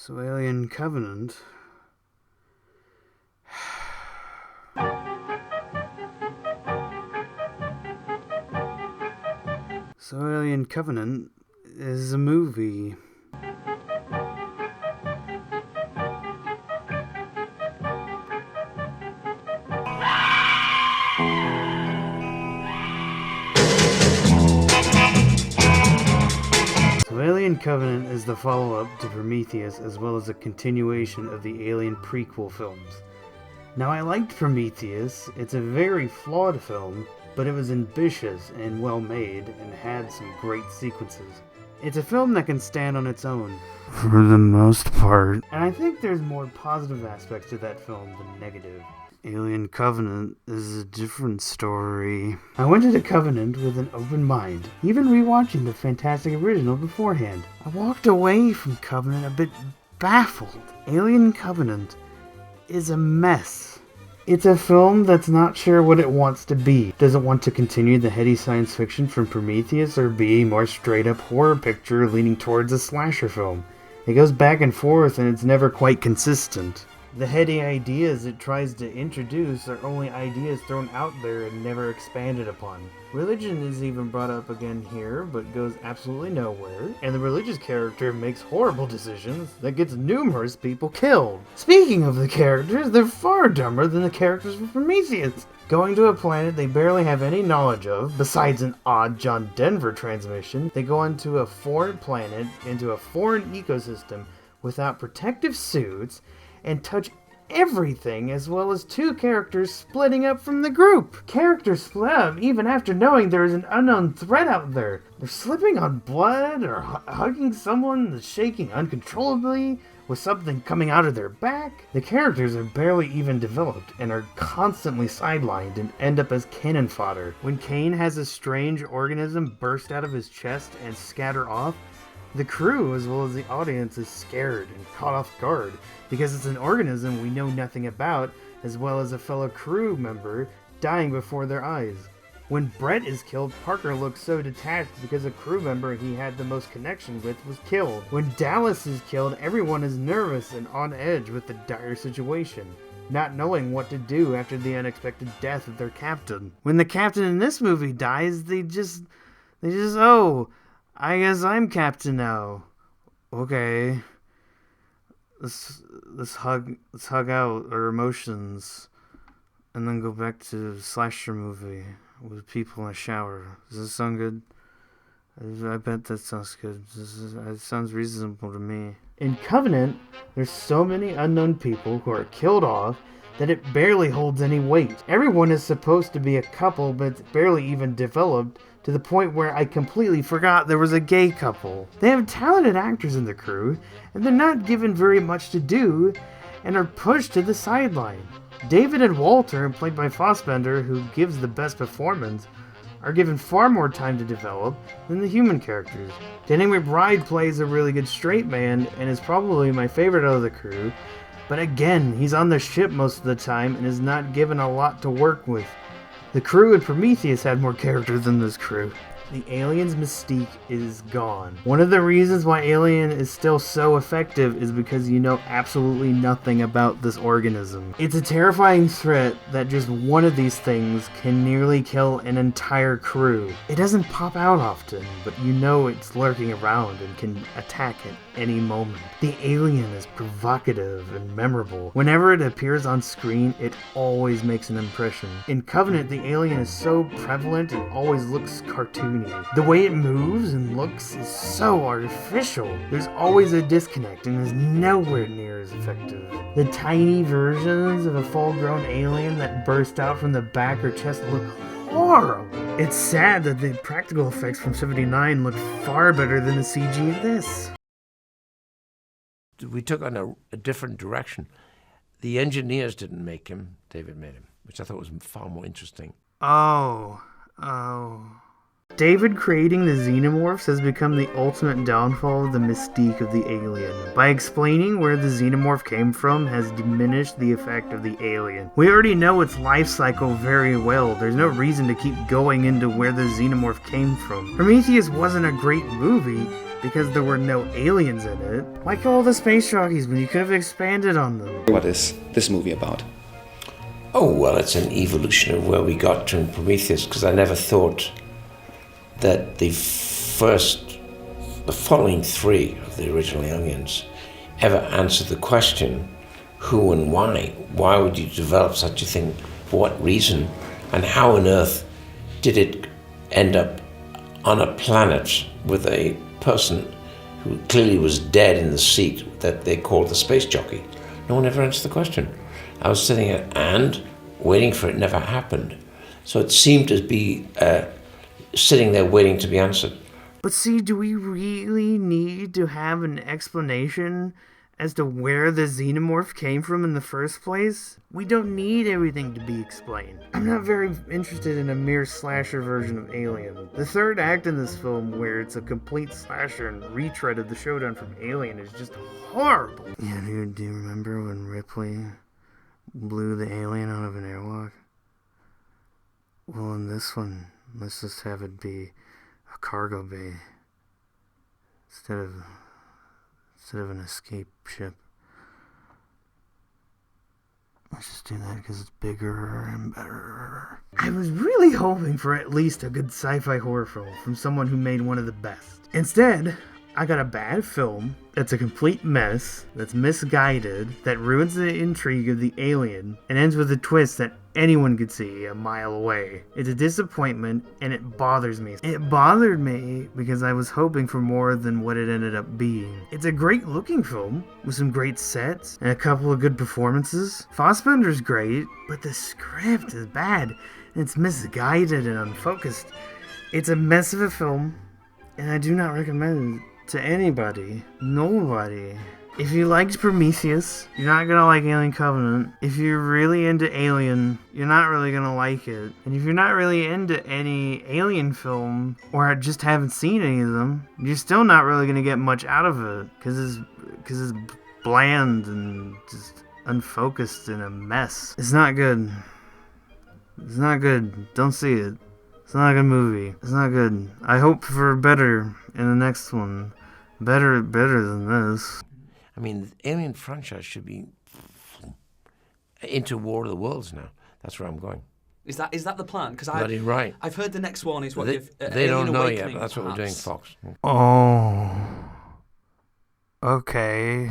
So Alien Covenant... So Alien Covenant is a movie. So Alien Covenant is the follow-up to Prometheus, as well as a continuation of the Alien prequel films. Now, I liked Prometheus. It's a very flawed film, but it was ambitious and well made and had some great sequences. It's a film that can stand on its own, for the most part. And I think there's more positive aspects to that film than negative. Alien Covenant is a different story. I went into Covenant with an open mind, even rewatching the fantastic original beforehand. I walked away from Covenant a bit baffled. Alien Covenant is a mess. It's a film that's not sure what it wants to be. Does it want to continue the heady science fiction from Prometheus or be a more straight up horror picture leaning towards a slasher film? It goes back and forth and it's never quite consistent. The heady ideas it tries to introduce are only ideas thrown out there and never expanded upon. Religion is even brought up again here, but goes absolutely nowhere, and the religious character makes horrible decisions that gets numerous people killed. Speaking of the characters, they're far dumber than the characters from Prometheus. Going to a planet they barely have any knowledge of, besides an odd John Denver transmission, they go onto a foreign planet, into a foreign ecosystem, without protective suits, and touch everything, as well as two characters splitting up from the group. Characters split up even after knowing there is an unknown threat out there. They're slipping on blood or hugging someone that's shaking uncontrollably with something coming out of their back. The characters are barely even developed and are constantly sidelined and end up as cannon fodder. When Kane has a strange organism burst out of his chest and scatter off, the crew, as well as the audience, is scared and caught off guard because it's an organism we know nothing about, as well as a fellow crew member dying before their eyes. When Brett is killed, Parker looks so detached because a crew member he had the most connection with was killed. When Dallas is killed, everyone is nervous and on edge with the dire situation, not knowing what to do after the unexpected death of their captain. When the captain in this movie dies, they just, oh, I guess I'm captain now. Okay. Let's hug out our emotions and then go back to slasher movie with people in a shower. Does this sound good? I bet that sounds good. It sounds reasonable to me. In Covenant, there's so many unknown people who are killed off that it barely holds any weight. Everyone is supposed to be a couple, but it's barely even developed to the point where I completely forgot there was a gay couple. They have talented actors in the crew, and they're not given very much to do, and are pushed to the sideline. David and Walter, played by Fassbender, who gives the best performance, are given far more time to develop than the human characters. Danny McBride plays a really good straight man, and is probably my favorite out of the crew, but again, he's on the ship most of the time and is not given a lot to work with. The crew in Prometheus had more character than this crew. The alien's mystique is gone. One of the reasons why Alien is still so effective is because you know absolutely nothing about this organism. It's a terrifying threat that just one of these things can nearly kill an entire crew. It doesn't pop out often, but you know it's lurking around and can attack at any moment. The alien is provocative and memorable. Whenever it appears on screen, it always makes an impression. In Covenant, the alien is so prevalent and always looks cartoony. The way it moves and looks is so artificial. There's always a disconnect and is nowhere near as effective. The tiny versions of a full-grown alien that burst out from the back or chest look horrible. It's sad that the practical effects from '79 look far better than the CG in this. We took on a different direction. The engineers didn't make him, David made him, which I thought was far more interesting. Oh. David creating the xenomorphs has become the ultimate downfall of the mystique of the alien. By explaining where the xenomorph came from has diminished the effect of the alien. We already know its life cycle very well. There's no reason to keep going into where the xenomorph came from. Prometheus wasn't a great movie because there were no aliens in it. Why kill all the space jockeys when you could have expanded on them? What is this movie about? Oh, well, it's an evolution of where we got to in Prometheus, because I never thought that the following three of the original aliens ever answered the question, who and why? Why would you develop such a thing? For what reason? And how on earth did it end up on a planet with a person who clearly was dead in the seat that they called the space jockey? No one ever answered the question. I was sitting there and waiting for it, never happened. So it seemed to be sitting there waiting to be answered. But see, do we really need to have an explanation as to where the xenomorph came from in the first place? We don't need everything to be explained. I'm not very interested in a mere slasher version of Alien. The third act in this film, where it's a complete slasher and retread of the showdown from Alien, is just horrible. Yeah, dude, do you remember when Ripley blew the alien out of an airlock? Well, in this one, let's just have it be a cargo bay instead of an escape ship. Let's just do that because it's bigger and better. I was really hoping for at least a good sci-fi horror film from someone who made one of the best. Instead, I got a bad film that's a complete mess, that's misguided, that ruins the intrigue of the alien, and ends with a twist that anyone could see a mile away. It's a disappointment, and it bothers me. It bothered me because I was hoping for more than what it ended up being. It's a great looking film, with some great sets, and a couple of good performances. Fassbender's great, but the script is bad, and it's misguided and unfocused. It's a mess of a film, and I do not recommend it to anybody. Nobody. If you liked Prometheus, you're not gonna like Alien Covenant. If you're really into Alien, you're not really gonna like it. And if you're not really into any Alien film, or just haven't seen any of them, you're still not really gonna get much out of it, because it's bland and just unfocused and a mess. It's not good. It's not good. Don't see it. It's not a good movie. It's not good. I hope for better in the next one. Better than this. I mean, the Alien franchise should be into War of the Worlds now. That's where I'm going. Is that the plan? Because right. I've heard the next one is what they don't know yet. But that's what we're doing, Fox. Oh. Okay.